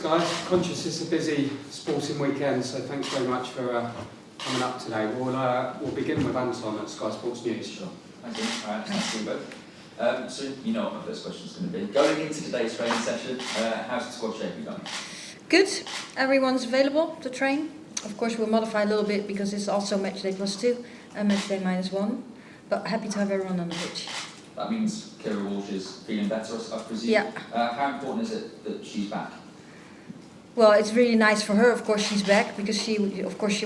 guys. Conscious it's a busy sporting weekend, so thanks very much for coming up today. We'll begin with Anton at Sky Sports News. Sure. Thank you. All right, nice to see you both. So you know what my first question is going to be. Going into today's training session, how's the squad shape going? Good. Everyone's available to train. Of course, we'll modify a little bit because it's also matchday +2 and matchday -1. But happy to have everyone on the pitch. That means Kira Walsh is feeling better, I presume? Yeah. How important is it that she's back? Well, it's really nice for her, of course, she's back because she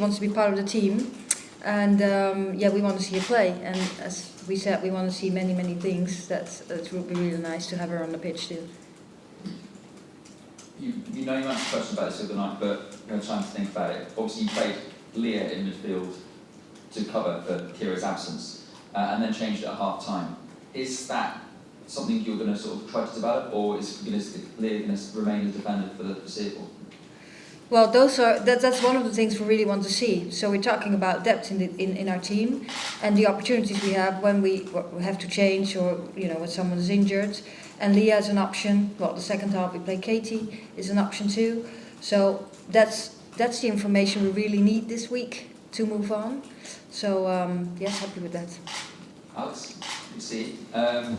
wants to be part of the team. And we want to see her play. And as we said, we want to see many things. That would be really nice to have her on the pitch too. You know you answered a question about this the other night, but you had time to think about it. Obviously, you played Leah in midfield to cover for Kira's absence, and then changed it at half-time. Is that something you're going to sort of try to develop, or is Leah going to remain as defender for the foreseeable? Well, that's one of the things we really want to see. So we're talking about depth in our team, and the opportunities we have when we have to change, or when someone is injured. And Leah is an option. Well, the second half we play Katie is an option too. So that's the information we really need this week to move on. So yes, happy with that. Alex, you see, an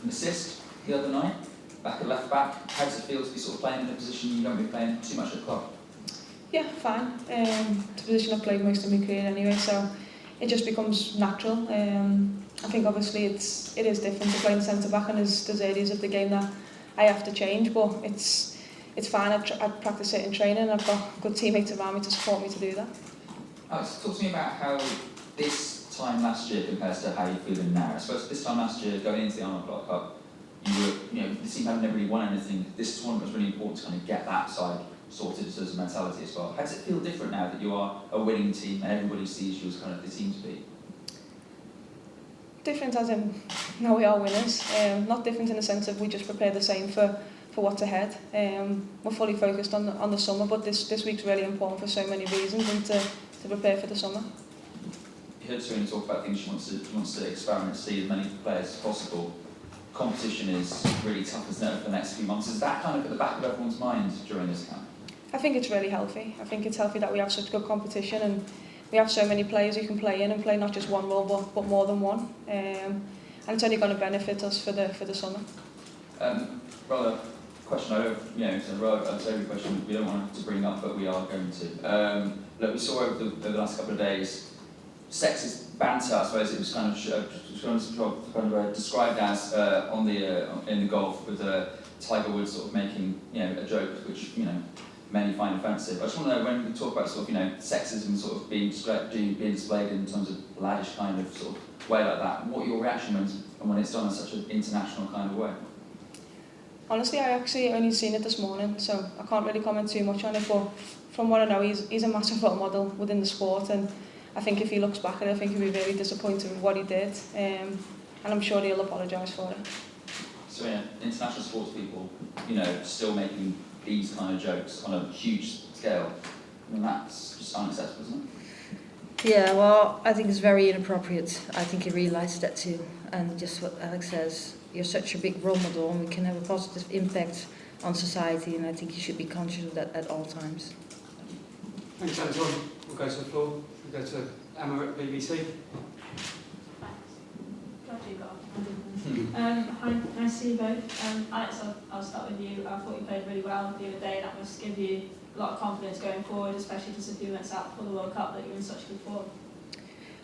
assist the other night, back at left back. How does it feel to be sort of playing in a position you don't be playing too much at club? Yeah, fine. It's a position I've played most of my career anyway, so it just becomes natural. I think obviously it is different to playing centre back, and there's areas of the game that I have to change, but it's fine. I practice it in training. I've got good teammates around me to support me to do that. Alex, talk to me about how this time last year compares to how you're feeling now. I suppose this time last year, going into the Arnold Clark Cup, the team hadn't never really won anything. This tournament was really important to kind of get that side sorted as a mentality as well. How does it feel different now that you are a winning team and everybody sees you as kind of the team to be? Different as in, now we are winners. Not different in the sense of we just prepare the same for what's ahead. We're fully focused on the summer, but this week's really important for so many reasons, and to prepare for the summer. You heard Sarina talk about things she wants to experiment, see as many players as possible. Competition is really tough, isn't it, over the next few months? Is that kind of at the back of everyone's mind during this camp? I think it's really healthy. I think it's healthy that we have such good competition, and we have so many players who can play in and play not just one role but more than one. And it's only going to benefit us for the summer. Rather question, I don't, it's every question we don't want to bring up, but we are going to. Look, we saw over the last couple of days, sexist banter, I suppose it was kind of described as in the golf with Tiger Woods sort of making a joke which many find offensive. I just want to know, when we talk about sort of sexism sort of being displayed in terms of laddish kind of sort of way like that, what your reaction is when it's done in such an international kind of way? Honestly, I actually only seen it this morning, so I can't really comment too much on it, but from what I know, he's a massive role model within the sport, and I think if he looks back at it, I think he'll be very disappointed with what he did, and I'm sure he'll apologise for it. So international sports people, still making these kind of jokes on a huge scale, I mean, that's just unacceptable, isn't it? Yeah, well, I think it's very inappropriate. I think he realised that too, and just what Alex says, you're such a big role model, and we can have a positive impact on society, and I think you should be conscious of that at all times. Thanks, Anton. We'll go to the floor. We'll go to Emma at BBC. Hi, nice to see you both. Alex, I'll start with you. I thought you played really well the other day. That must give you a lot of confidence going forward, especially just a few months out before the World Cup, that you're in such good form.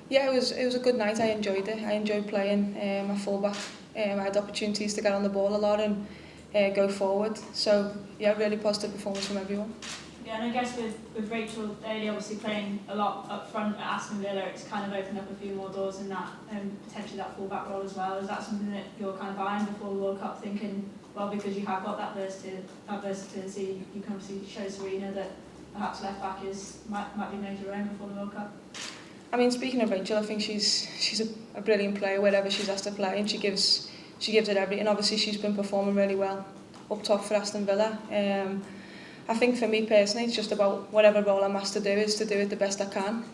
Yeah, it was a good night. I enjoyed it. I enjoyed playing my fullback. I had opportunities to get on the ball a lot and go forward. So yeah, really positive performance from everyone. Yeah, and I guess with Rachel Daly obviously playing a lot up front at Aston Villa, it's kind of opened up a few more doors in that, potentially that full-back role as well. Is that something that you're kind of eyeing before the World Cup, thinking, well, because you have got that versatility, you can obviously show Sarina that perhaps left-back might be made your own before the World Cup? I mean, speaking of Rachel, I think she's a brilliant player wherever she's asked to play, and she gives it everything. Obviously, she's been performing really well up top for Aston Villa. I think for me personally, it's just about whatever role I'm asked to do is to do it the best I can.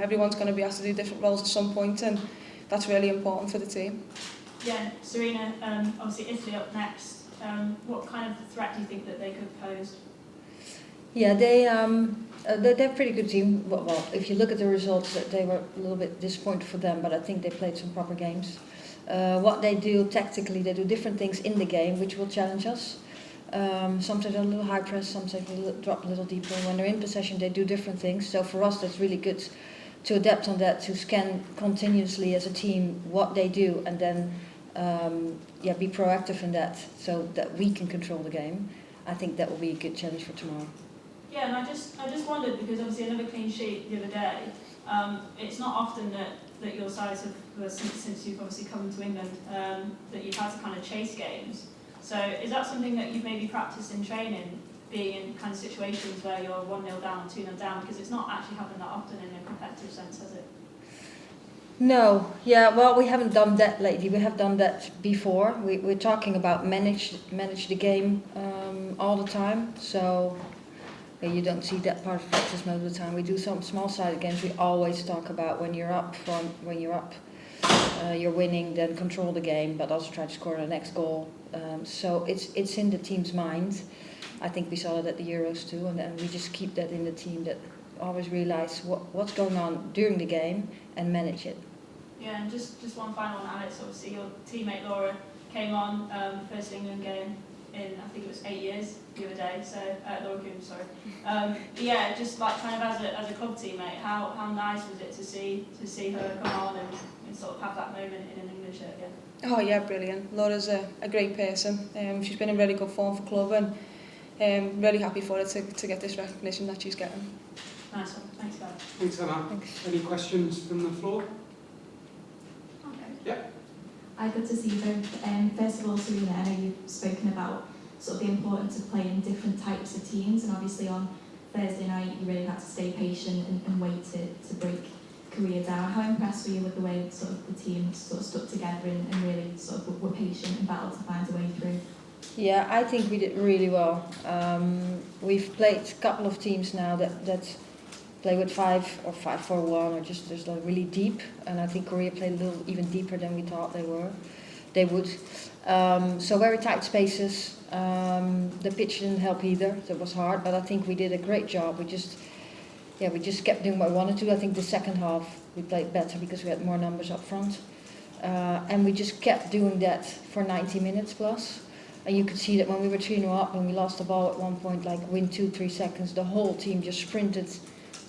Everyone's going to be asked to do different roles at some point, and that's really important for the team. Yeah, Sarina, obviously Italy up next. What kind of threat do you think that they could pose? Yeah, they're a pretty good team. Well, if you look at the results, that they were a little bit disappointed for them, but I think they played some proper games. What they do tactically, they do different things in the game, which will challenge us. Sometimes a little high press, sometimes drop a little deeper. When they're in possession, they do different things. So for us, that's really good to adapt on that, to scan continuously as a team what they do, and then be proactive in that, so that we can control the game. I think that will be a good challenge for tomorrow. Yeah, and I just wondered, because obviously another clean sheet the other day. It's not often that your sides have, since you've obviously come to England, that you've had to kind of chase games. So is that something that you've maybe practiced in training, being in kind of situations where you're 1-0 down, 2-0 down, because it's not actually happened that often in a competitive sense, has it? No, yeah, well, we haven't done that lately. We have done that before. We're talking about manage the game all the time. So you don't see that part of practice most of the time. We do some small-sided games. We always talk about when you're up, you're winning, then control the game, but also try to score the next goal. So it's in the team's mind. I think we saw it at the Euros too, and then we just keep that in the team, that always realize what's going on during the game and manage it. Yeah, and just one final one, Alex. Obviously, your teammate Laura came on first England game in, I think it was 8 years the other day. So Laura Coombs, sorry. Yeah, just like kind of as a club teammate, how nice was it to see her come on and sort of have that moment in an England shirt again? Oh yeah, brilliant. Laura's a great person. She's been in really good form for club, and really happy for her to get this recognition that she's getting. Nice one. Thanks, guys. Thanks, Emma. Thanks. Any questions from the floor? Okay. Yep. I'd like to see you both. First of all, Sarina, I know you've spoken about sort of the importance of playing different types of teams, and obviously on Thursday night you really had to stay patient and wait to break Korea down. How impressed were you with the way sort of the team sort of stuck together and really sort of were patient and battled to find a way through? Yeah, I think we did really well. We've played a couple of teams now that play with 5 or 5-4-1 or just really deep, and I think Korea played a little even deeper than we thought they would. So very tight spaces. The pitch didn't help either, so it was hard, but I think we did a great job. We just kept doing what we wanted to. I think the second half we played better because we had more numbers up front, and we just kept doing that for 90 minutes plus. And you could see that when we were 3-0 up and we lost the ball at one point, like win 2-3 seconds, the whole team just sprinted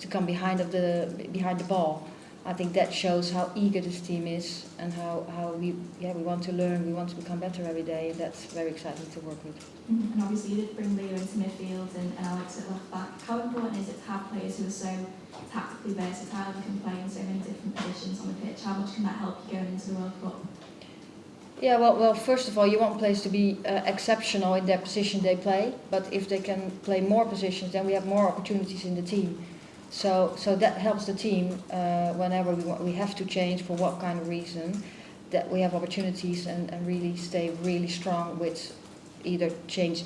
to come behind the ball. I think that shows how eager this team is and how we want to learn, we want to become better every day, and that's very exciting to work with. And obviously you did bring Leo into midfield and Alex at left back. How important is it to have players who are so tactically versatile and can play in so many different positions on the pitch? How much can that help you going into the World Cup? Yeah, well, first of all, you want players to be exceptional in their position they play, but if they can play more positions, then we have more opportunities in the team. So that helps the team whenever we have to change for what kind of reason, that we have opportunities and really stay really strong with either change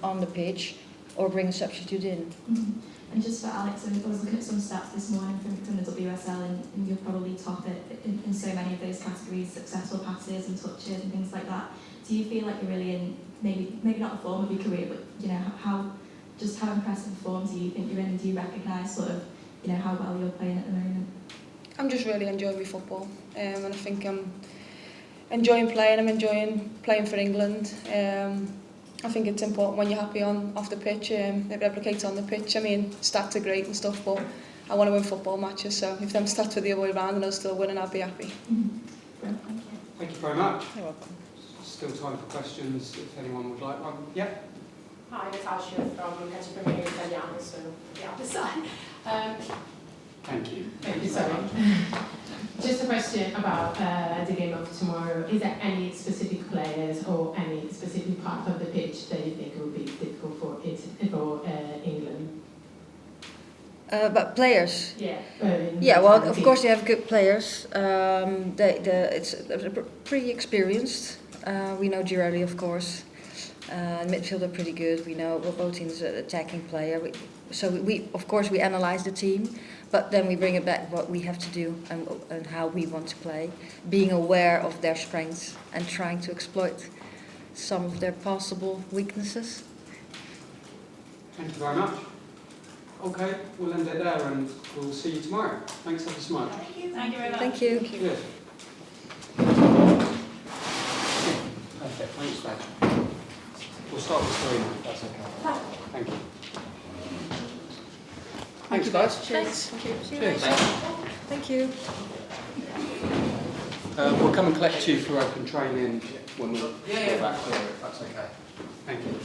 on the pitch or bring a substitute in. Mm-hmm. And just for Alex, I was looking at some stats this morning from the WSL, and you're probably top in so many of those categories, successful passes and touches and things like that. Do you feel like you're really in, maybe not the form of your career, but you know, how impressive form do you think you're in, and do you recognise sort of, you know, how well you're playing at the moment? I'm just really enjoying my football, and I think I'm enjoying playing. I'm enjoying playing for England. I think it's important when you're happy off the pitch, it replicates on the pitch. I mean, stats are great and stuff, but I want to win football matches, so if them stats were the other way around and I was still winning, I'd be happy. Mm-hmm. Thank you. Thank you very much. You're welcome. Still time for questions if anyone would like one. Yeah. Hi, Natasha from Catch Premier Italiano, so the other side. Thank you. Thank you so much. Just a question about the game of tomorrow. Is there any specific players or any specific part of the pitch that you think will be difficult for England? But players. Yeah. Yeah, well, of course they have good players. It's pretty experienced. We know Girardi, of course. Midfield are pretty good. We know Botin's an attacking player. We of course we analyze the team, but then we bring it back what we have to do and how we want to play, being aware of their strengths and trying to exploit some of their possible weaknesses. Thank you very much. Okay, we'll end it there and we'll see you tomorrow. Thanks ever so much. Thank you very much. Thank you. Good. Perfect, thanks, Dad. We'll start with Sarina, if that's okay. Thank you. Thanks, guys. Thanks. Thank you. Cheers. Thank you. We'll come and collect you for open training when we go back here, if that's okay. Thank you.